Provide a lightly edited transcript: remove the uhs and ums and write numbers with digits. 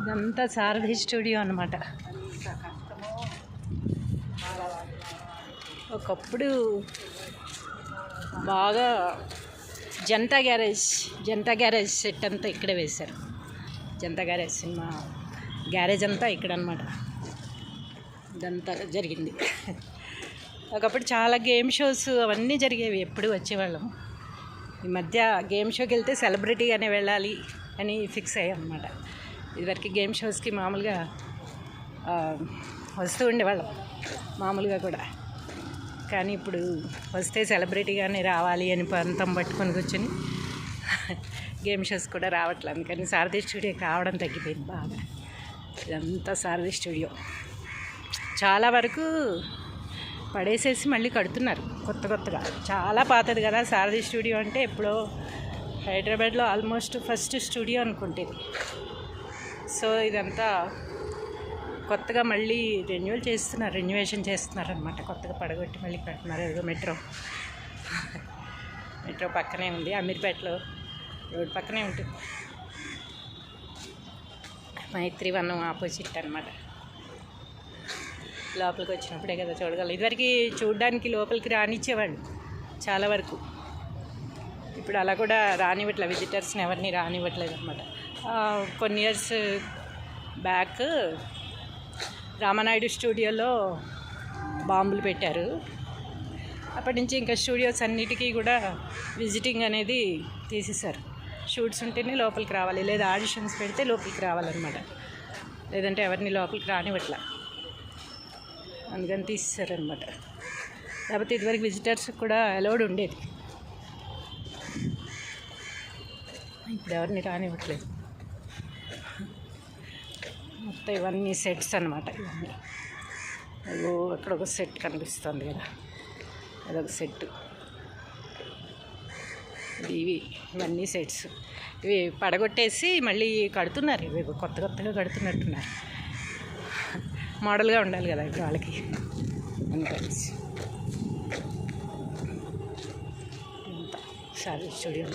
ఇదంతా సారథి స్టూడియో అన్నమాట. ఒకప్పుడు బాగా జనతా గ్యారేజ్ సెట్ అంతా ఇక్కడే వేశారు. జనతా గ్యారేజ్ సినిమా గ్యారేజ్ అంతా ఇక్కడ అన్నమాట. ఇదంతా జరిగింది. ఒకప్పుడు చాలా గేమ్ షోస్ అవన్నీ జరిగేవి, ఎప్పుడు వచ్చేవాళ్ళం. ఈ మధ్య గేమ్ షోకి వెళ్తే సెలబ్రిటీగానే వెళ్ళాలి అని ఫిక్స్ అయ్యాం అన్నమాట. ఇదివరకు గేమ్ షోస్కి మామూలుగా వస్తూ ఉండేవాళ్ళం మామూలుగా కూడా, కానీ ఇప్పుడు వస్తే సెలబ్రిటీగానే రావాలి అని పంతం పట్టుకొని కూర్చొని గేమ్ షోస్ కూడా రావట్లేదు. అందుకని సారథి స్టూడియో కావడం తగ్గిపోయింది బాగా. ఇదంతా సారథి స్టూడియో చాలా వరకు పడేసేసి మళ్ళీ కడుతున్నారు కొత్తగా. చాలా పాతది కదా సారథి స్టూడియో అంటే. ఎప్పుడో హైదరాబాద్లో ఆల్మోస్ట్ ఫస్ట్ స్టూడియో అనుకుంటేది. సో ఇదంతా కొత్తగా మళ్ళీ రెన్యువేషన్ చేస్తున్నారు అనమాట. కొత్తగా పడగొట్టి మళ్ళీ కడుతున్నారు. ఏదో మెట్రో పక్కనే ఉంది, అమీర్పేటలో రోడ్ పక్కనే ఉంటుంది. మైత్రివనం ఆపోజిట్ అనమాట. లోపలికి వచ్చినప్పుడే కదా చూడగలం. ఇదివరకు చూడడానికి లోపలికి రానిచ్చేవాళ్ళు చాలా వరకు. ఇప్పుడు అలా కూడా రానివ్వట్లేదు, విజిటర్స్ని ఎవరిని రానివ్వట్లేదు అనమాట. కొన్ని ఇయర్స్ బ్యాక్ రామానాయుడు స్టూడియోలో బాంబులు పెట్టారు. అప్పటి నుంచి ఇంకా స్టూడియోస్ అన్నిటికీ కూడా విజిటింగ్ అనేది తీసేశారు. షూట్స్ ఉంటేనే లోపలికి రావాలి, లేదా ఆడిషన్స్ పెడితే లోపలికి రావాలన్నమాట. లేదంటే ఎవరిని లోపలికి రానివ్వట్లా, అందుకని తీసేశారనమాట. లేకపోతే ఇదివరకు విజిటర్స్ కూడా అలౌడ్ ఉండేది, ఇప్పుడు ఎవరిని రానివ్వట్లేదు. మొత్తం ఇవన్నీ సెట్స్ అనమాట. ఇవన్నీ అక్కడ ఒక సెట్ కనిపిస్తుంది కదా, అదొక సెట్. ఇవన్నీ సెట్స్. ఇవి పడగొట్టేసి మళ్ళీ కడుతున్నారు. ఇవి కొత్తగా కడుతున్నట్టున్నారు. మోడల్గా ఉండాలి కదా ఇప్పుడు వాళ్ళకి అందుకని. ఇంత సారీ స్టూడియో.